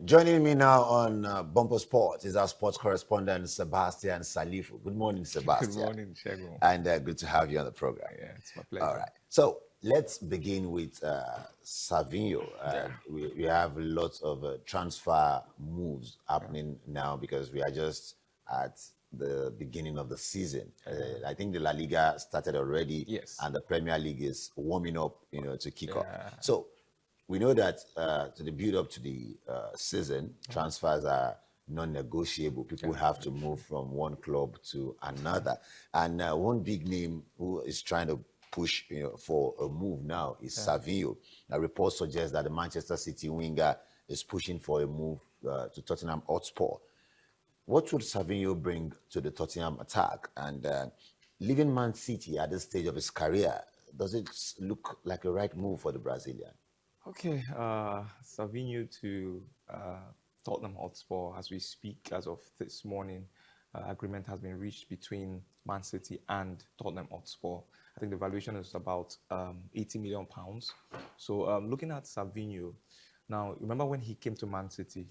Joining me now on Bumper Sports is our sports correspondent, Sebastian Salifu. Good morning, Good Sebastian. morning, Shagun. And good to have you on the program. Yeah, it's my All pleasure. right. So let's begin with Savinho. Yeah, We have lots of transfer moves yeah, happening now because we are just at the beginning of the season. I think the La Liga started already, yes, and the Premier League is warming up, to kick off. yeah, So we know that to the build up to the season, transfers are non-negotiable. People yeah, have to very move true. from one club to another, and one big name who is trying to push, for a move now is Yeah. Savinho. A report suggests that the Manchester City winger is pushing for a move to Tottenham Hotspur. What would Savinho bring to the Tottenham attack? And leaving Man City at this stage of his career, does it look like a right move for the Brazilian? Okay, Savinho to Tottenham Hotspur as we speak, as of this morning. Agreement has been reached between Man City and Tottenham Hotspur. I think the valuation is about £80 million. So looking at Savinho, now remember when he came to Man City,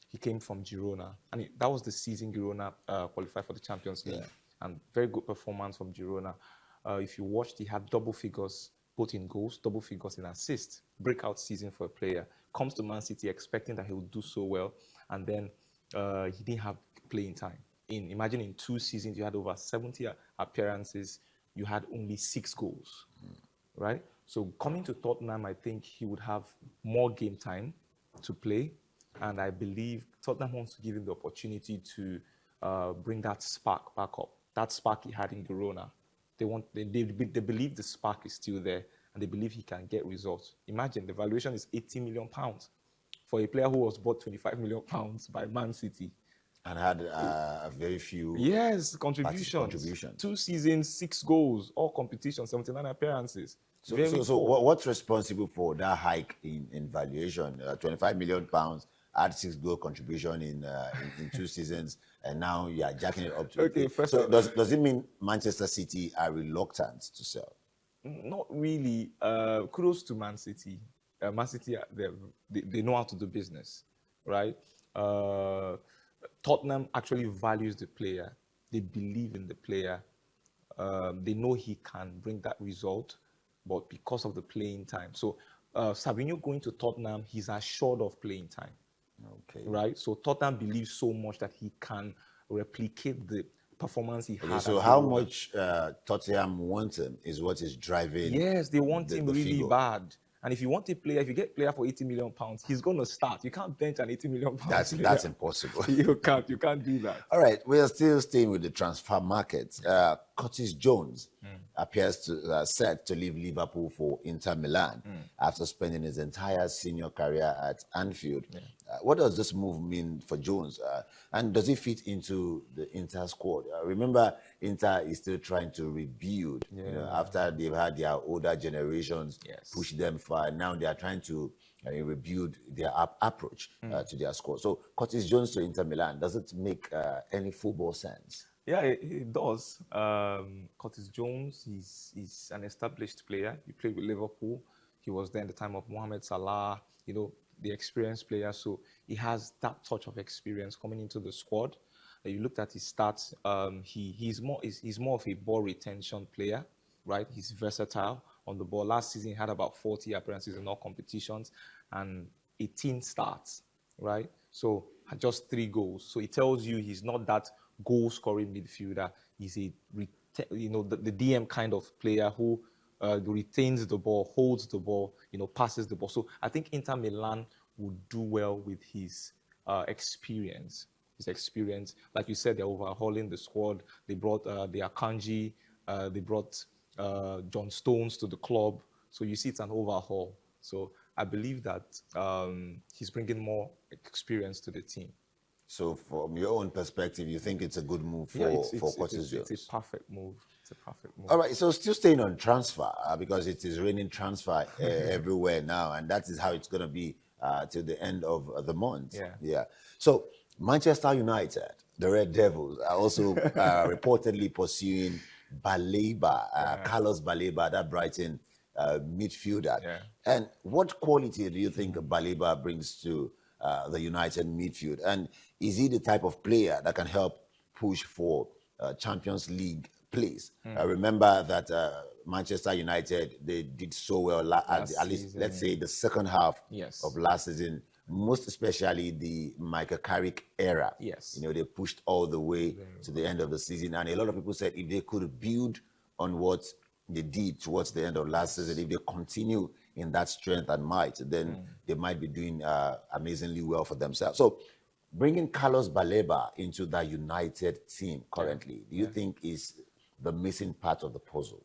he came from Girona, and that was the season Girona qualified for the Champions League, and very good performance from Girona. If you watched, he had double figures both in goals, double figures in assists. Breakout season for a player. Comes to Man City expecting that he would do so well, and then he didn't have playing time. Imagine in 2 seasons you had over 70 appearances, you had only 6 goals, right? So coming to Tottenham, I think he would have more game time to play, and I believe Tottenham wants to give him the opportunity to bring that spark back up. That spark he had in Girona. They believe the spark is still there, and they believe he can get results. Imagine the valuation is £80 million for a player who was bought £25 million by Man City. And had very few Yes, contributions. contributions. 2 seasons, 6 goals, all competitions, 79 appearances. So, Very poor. what's responsible for that hike in valuation? £25 million, had 6 goal contribution in 2 seasons, and now you are jacking it up to Okay, eight. first So of all, does it mean Manchester City are reluctant to sell? not really. Kudos to Man City. Man City, they know how to do business, right? Uh, Tottenham actually values the player. They believe in the player. They know he can bring that result, but because of the playing time. So Savinho going to Tottenham, he's assured of playing time, Okay. right? So Tottenham believes so much that he can replicate the performance he Okay. had So at how Girona. much Tottenham want him is what is driving Yes, they want him the really figure. bad. And if you want a player, if you get a player for £80 million, he's going to start. You can't bench an £80 million That's player. impossible. You can't do that. All right, we are still staying with the transfer market. Curtis Jones appears to set to leave Liverpool for Inter Milan after spending his entire senior career at Anfield. What does this move mean for Jones? And does he fit into the Inter squad? Remember, Inter is still trying to rebuild. After they've had their older generations Yes. push them far, now they are trying to rebuild their approach to their squad. So Curtis Jones to Inter Milan, does it make any football sense? Yeah, it does. Curtis Jones, he's an established player. He played with Liverpool. He was there in the time of Mohamed Salah, the experienced player. So he has that touch of experience coming into the squad. You looked at his stats. He's more of a ball retention player, right? He's versatile on the ball. Last season, he had about 40 appearances in all competitions and 18 starts, right? So just 3 goals. So it tells you he's not that goal-scoring midfielder. He's the DM kind of player who retains the ball, holds the ball, passes the ball. So I think Inter Milan would do well with his experience. His experience, like you said, they're overhauling the squad. They brought the Akanji, they brought John Stones to the club. So you see, it's an overhaul. So I believe that he's bringing more experience to the team. So from your own perspective, you think it's a good move for, Curtis Jones? It's a perfect move. It's a perfect move. All right, so still staying on transfer because it is raining transfer everywhere now, and that is how it's going to be till the end of the month. Yeah. So Manchester United, the Red Devils, are also reportedly pursuing Baleba, Carlos Baleba, that Brighton midfielder. Yeah. And what quality do you think Baleba brings to the United midfield? And is he the type of player that can help push for Champions League place? Remember that Manchester United, they did so well at least, let's say, the second half of last season, most especially the Michael Carrick era. Yes. You know, they pushed all the way to the end of the season. And a lot of people said if they could build on what they did towards the end of last season, if they continue in that strength and might, then they might be doing amazingly well for themselves. So bringing Carlos Baleba into that United team currently, do you think is the missing part of the puzzle?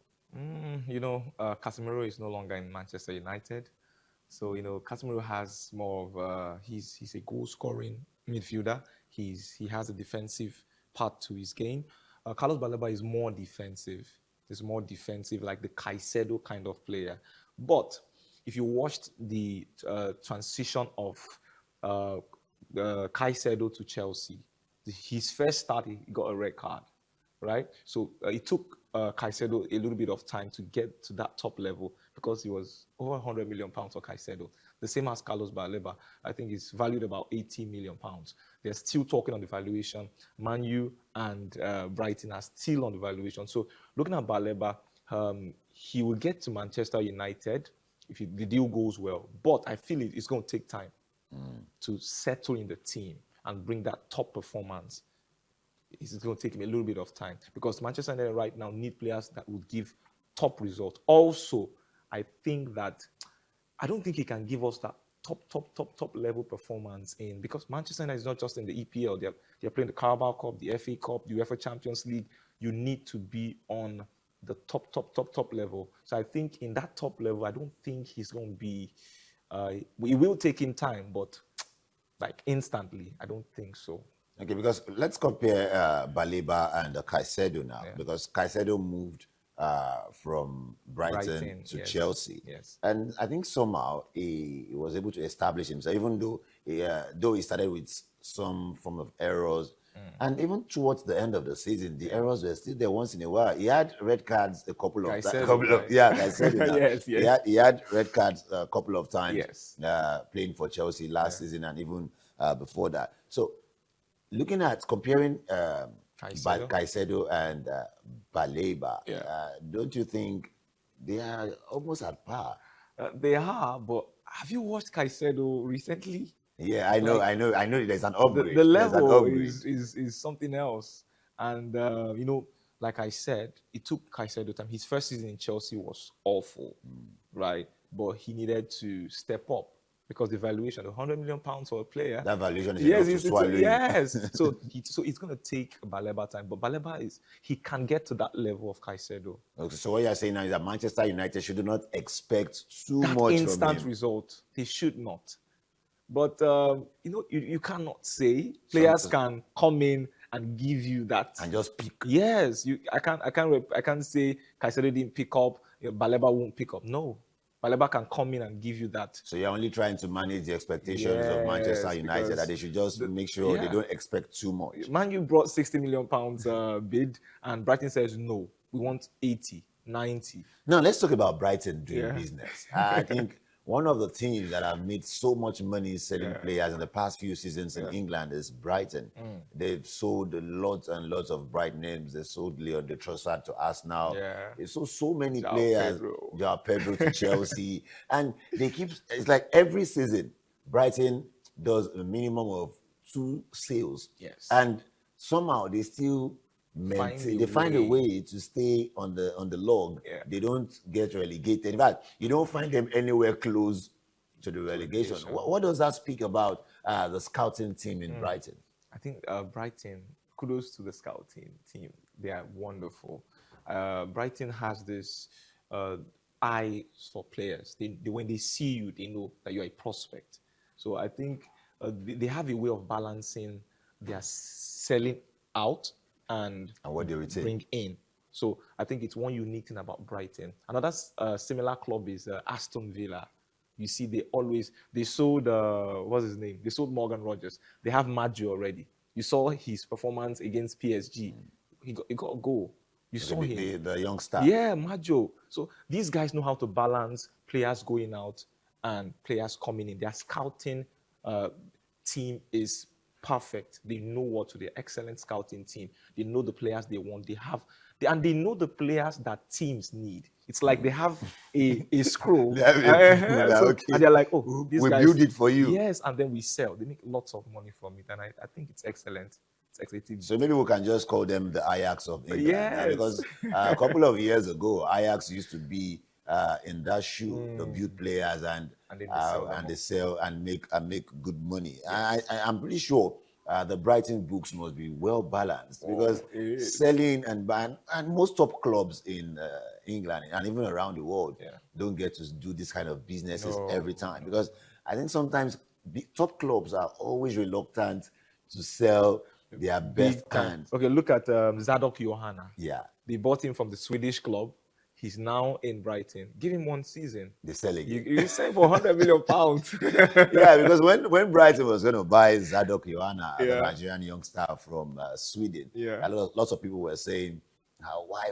You know, Casemiro is no longer in Manchester United. So, you know, Casemiro has more of, he's a goal-scoring midfielder. He has a defensive part to his game. Carlos Baleba is more defensive. He's more defensive, like the Caicedo kind of player. But if you watched the transition of Caicedo to Chelsea, his first start, he got a red card, right? So it took Caicedo a little bit of time to get to that top level because he was over 100 million pounds for Caicedo. The same as Carlos Baleba. I think he's valued about 80 million pounds. They're still talking on the valuation. Man U and Brighton are still on the valuation. So looking at Baleba, he will get to Manchester United if the deal goes well. But I feel it's going to take time to settle in the team and bring that top performance. It's going to take him a little bit of time because Manchester United right now need players that will give top results. Also, I don't think he can give us that top level performance because Manchester United is not just in the EPL. They're playing the Carabao Cup, the FA Cup, the UEFA Champions League. You need to be on the top level. So I think in that top level, I don't think he's going to be. It will take him time, but like instantly, I don't think so. Okay, because let's compare Baleba and Caicedo now, because Caicedo moved from Brighton to Chelsea. Yes. And I think somehow he was able to establish himself, even though he started with some form of errors. And even towards the end of the season, the errors were still there once in a while. He had red cards a couple of times. Caicedo. He had red cards a couple of times playing for Chelsea last season and even before that. So looking at comparing Caicedo and Baleba, don't you think they are almost at par? They are, but have you watched Caicedo recently? Yeah, I know. There's an upgrade. The level is something else. And, you know, like I said, it took Caicedo time. His first season in Chelsea was awful, right? But he needed to step up because the valuation, the 100 million pounds for a player. That valuation is enough to swallow. Yes. So it's going to take Baleba time. But Baleba he can get to that level of Caicedo. Okay, so what you're saying now is that Manchester United should not expect too much from him. Instant result. They should not. But, you know, you cannot say players can come in and give you that. And just pick. Yes. I can't say Caicedo didn't pick up, Baleba won't pick up. No. Baleba can come in and give you that. So you're only trying to manage the expectations of Manchester United, that they should just make sure they don't expect too much. Man U brought 60 million pounds bid, and Brighton says, no, we want 80, 90. Now, let's talk about Brighton doing business. I think one of the teams that have made so much money selling players in the past few seasons in England is Brighton. They've sold lots and lots of bright names. They sold Leon de Trossard to Arsenal. They sold so many players. João Pedro to Chelsea. And they it's like every season, Brighton does a minimum of 2 sales. And somehow they still find a way to stay on the log. They don't get relegated. In fact, you don't find them anywhere close to the relegation. What does that speak about the scouting team in Brighton? I think Brighton, kudos to the scouting team. They are wonderful. Brighton has this eye for players. When they see you, they know that you're a prospect. So I think they have a way of balancing their selling out and what they retain. Bring in. So I think it's one unique thing about Brighton. Another similar club is Aston Villa. You see, they sold, what's his name? They sold Morgan Rogers. They have Maggio already. You saw his performance against PSG. He got a goal. You saw him. The young star. Yeah, Maggio. So these guys know how to balance players going out and players coming in. Their scouting team is perfect. They know what to do. Excellent scouting team. They know the players they want. And they know the players that teams need. It's like they have a scroll. They have a pool that, okay, and they're like, oh, these we guys build it for you. Yes, and then we sell. They make lots of money from it, and I think it's excellent. It's excellent. So maybe we can just call them the Ajax of England. Yes. Because a couple of years ago, Ajax used to be in that shoe, the build players and they sell and make good money. Yes. I'm pretty sure the Brighton books must be well balanced, because selling and buying, and most top clubs in England and even around the world don't get to do this kind of businesses every time, because I think sometimes top clubs are always reluctant to sell their best hands. Okay, look at Zadok Johanna. Yeah. They bought him from the Swedish club. He's now in Brighton. Give him 1 season. They sell again. You sell for £100 million. Yeah, because when Brighton was going to buy Zadok Johanna, the Nigerian youngster from Sweden, lots of people were saying,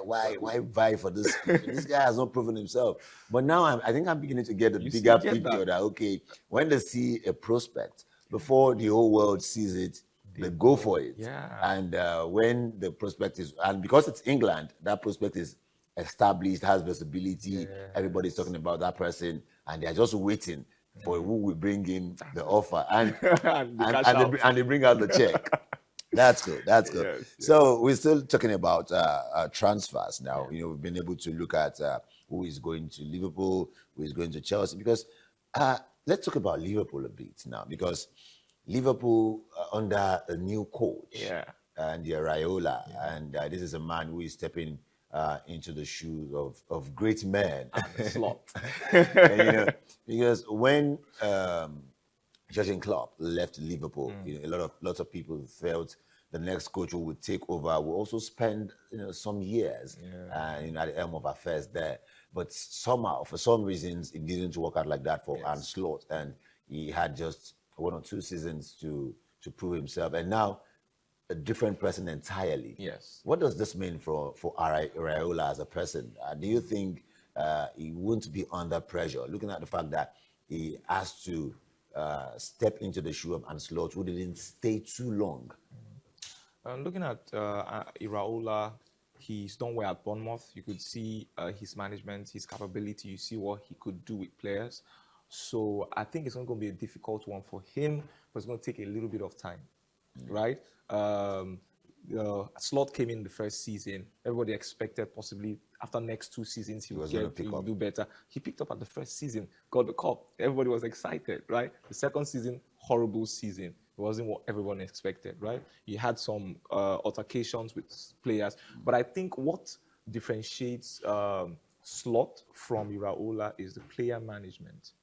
why buy for this? This guy has not proven himself. But now I think I'm beginning to get a bigger picture that, okay, when they see a prospect, before the whole world sees it, they go for it. Yeah. And when the prospect is, and because it's England, that prospect is established, has visibility, everybody's talking about that person, and they're just waiting for who will bring in the offer, and they bring out the check. That's good. That's good. Yes, so we're still talking about transfers now. You know, we've been able to look at who is going to Liverpool, who is going to Chelsea, because let's talk about Liverpool a bit now, because Liverpool under a new coach, and Raiola, and this is a man who is stepping into the shoes of great men. And slot. And, because when Jurgen Klopp left Liverpool, lots of people felt the next coach who would take over will also spend some years at the helm of affairs there. But somehow, for some reasons, it didn't work out like that for Arne Slot, and he had just 1 or 2 seasons to prove himself, and now a different person entirely. Yes. What does this mean for Raiola as a person? Do you think he won't be under pressure, looking at the fact that he has to step into the shoe of Arne Slot, who didn't stay too long? Looking at Raiola, he's done well at Bournemouth. You could see his management, his capability. You see what he could do with players. So I think it's not going to be a difficult one for him, but it's going to take a little bit of time, right? Slot came in the first season. Everybody expected possibly after next 2 seasons he would do better. He picked up at the first season, got the cup. Everybody was excited, right? The second season, horrible season. It wasn't what everyone expected, right? He had some altercations with players. But I think what differentiates Slot from Raiola is the player management.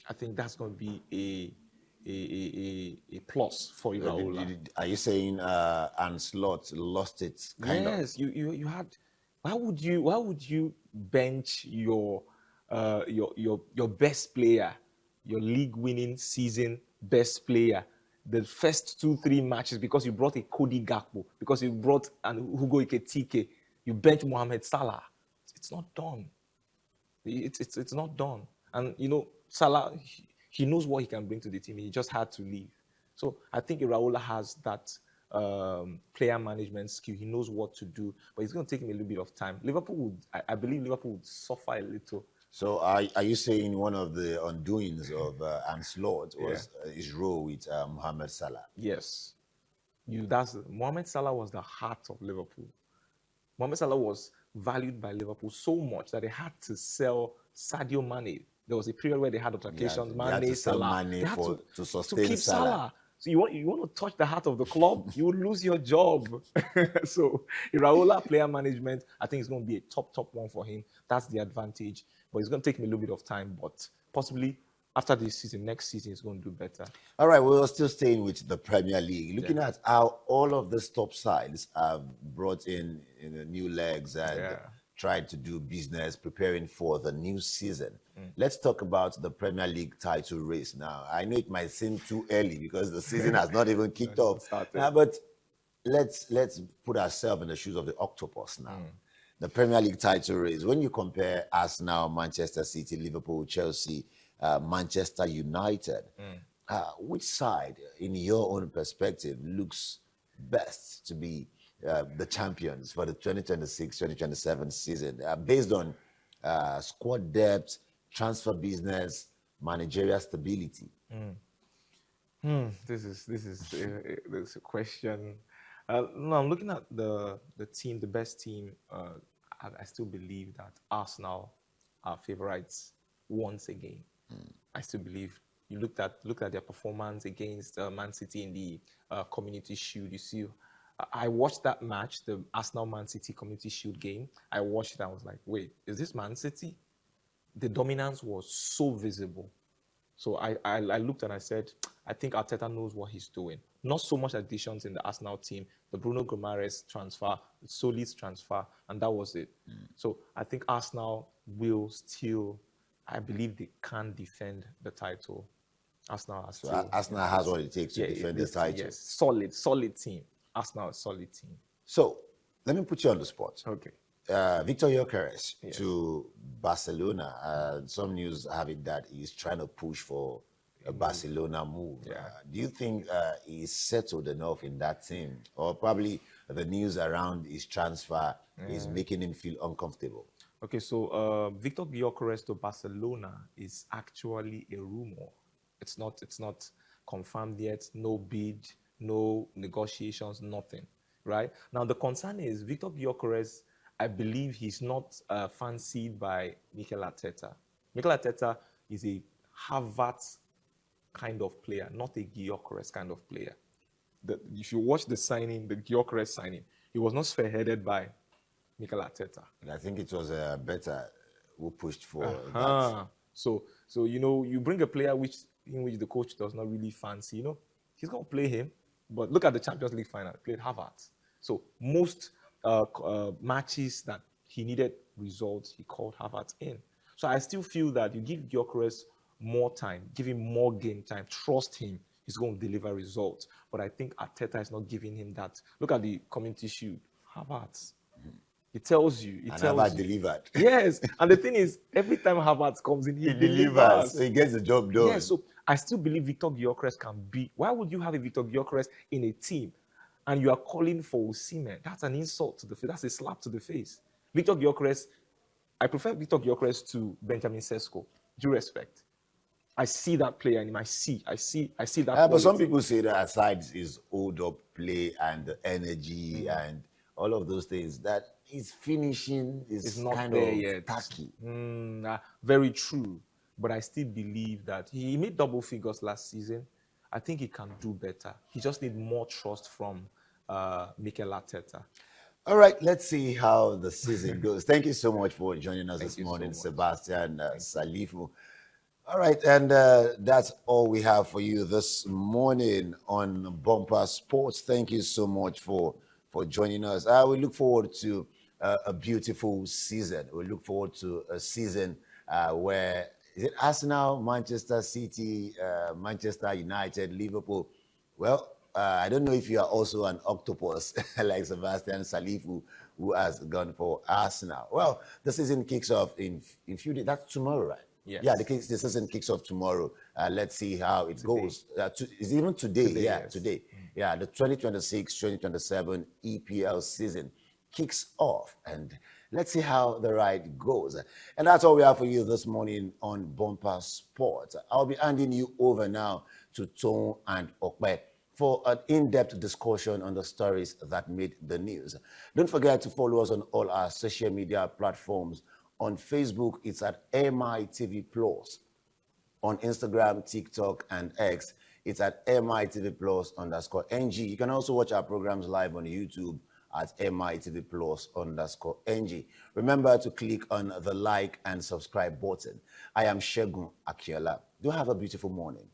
I think that's going to be a plus for Raiola. Are you saying Arne Slot lost it? Yes, you had. Why would you bench your best player, your league-winning season best player, the first 2-3 matches, because you brought a Cody Gakpo, because you brought an Hugo Ekitike, you bench Mohamed Salah? It's not done. It's not done. And Salah, he knows what he can bring to the team. He just had to leave. So I think Raiola has that player management skill. He knows what to do, but it's going to take him a little bit of time. I believe Liverpool would suffer a little. So are you saying one of the undoings of Arne Slot was his role with Mohamed Salah? Yes. Mohamed Salah was the heart of Liverpool. Mohamed Salah was valued by Liverpool so much that they had to sell Sadio Mane. There was a period where they had altercations. Mane, Salah. They had to sustain keep Salah. So you want to touch the heart of the club, you will lose your job. So Raiola player management, I think it's going to be a top one for him. That's the advantage. But it's going to take him a little bit of time. But possibly after this season, next season, it's going to do better. All right, we're still staying with the Premier League. Looking at how all of the top sides have brought in new legs and tried to do business, preparing for the new season. Let's talk about the Premier League title race now. I know it might seem too early because the season has not even kicked off. But let's put ourselves in the shoes of the octopus now. The Premier League title race, when you compare Arsenal, Manchester City, Liverpool, Chelsea, Manchester United, which side, in your own perspective, looks best to be the champions for the 2026-2027 season, based on squad depth, transfer business, managerial stability? This is a question. No, I'm looking at the team, the best team. I still believe that Arsenal are favorites once again. I still believe. You look at their performance against Man City in the Community Shield. You see, I watched that match, the Arsenal Man City Community Shield game. I watched it. I was like, wait, is this Man City? The dominance was so visible. So I looked and I said, I think Arteta knows what he's doing. Not so much additions in the Arsenal team, the Bruno Guimaraes transfer, the Solis transfer, and that was it. So I think Arsenal will still, I believe they can defend the title. Arsenal has Arsenal has what it takes to defend the title. Yes, solid team. Arsenal is a solid team. So let me put you on the spot. Okay. Victor Gyökeres to Barcelona. Some news have it that he's trying to push for a Barcelona move. Do you think he's settled enough in that team, or probably the news around his transfer is making him feel uncomfortable? Okay, so Victor Gyökeres to Barcelona is actually a rumor. It's not confirmed yet. No bid, no negotiations, nothing. Right now, the concern is Victor Gyökeres. I believe he's not fancied by Mikel Arteta. Mikel Arteta is a Havertz kind of player, not a Gyökeres kind of player. If you watch the signing, the Gyökeres signing, he was not spearheaded by Mikel Arteta. And I think it was better who pushed for that. So you bring a player in which the coach does not really fancy. He's going to play him. But look at the Champions League final. He played Havertz. So most matches that he needed results, he called Havertz in. So I still feel that you give Gyökeres more time, give him more game time, trust him, he's going to deliver results. But I think Arteta is not giving him that. Look at the Community Shield, Havertz. It tells you. Havertz delivered. Yes, and the thing is, every time Havertz comes in, he delivers. So he gets the job done. Yeah, so I still believe Victor Gyökeres can be. Why would you have a Victor Gyökeres in a team and you are calling for Osimhen? That's an insult to the face. That's a slap to the face. Victor Gyökeres, I prefer Victor Gyökeres to Benjamin Sesko. Due respect. I see that player in him. I see that. But some people say that aside his hold up play and the energy and all of those things, that his finishing is not kind there of yet. tacky. Very true. But I still believe that he made double figures last season. I think he can do better. He just needs more trust from Mikel Arteta. All right, let's see how the season goes. Thank you so much for joining us this morning, Sebastian Salifu. All right, and that's all we have for you this morning on Bumper Sports. Thank you so much for joining us. We look forward to a beautiful season. We look forward to a season where, is it Arsenal, Manchester City, Manchester United, Liverpool? Well, I don't know if you are also an octopus like Sebastian Salifu, who has gone for Arsenal. Well, the season kicks off in few days. That's tomorrow, right? Yes. Yeah, the season kicks off tomorrow. Let's see how it goes. It's even today. Today, Yeah, yes. today. Yeah, the 2026-2027 EPL season kicks off, and let's see how the ride goes. And that's all we have for you this morning on Bumper Sports. I'll be handing you over now to Tom and Okpe for an in-depth discussion on the stories that made the news. Don't forget to follow us on all our social media platforms. On Facebook, it's at MITV Plus. On Instagram, TikTok, and X, it's at MITV+_NG. You can also watch our programs live on YouTube at MITV+_NG. Remember to click on the like and subscribe button. I am Shegun Akiola. Do have a beautiful morning.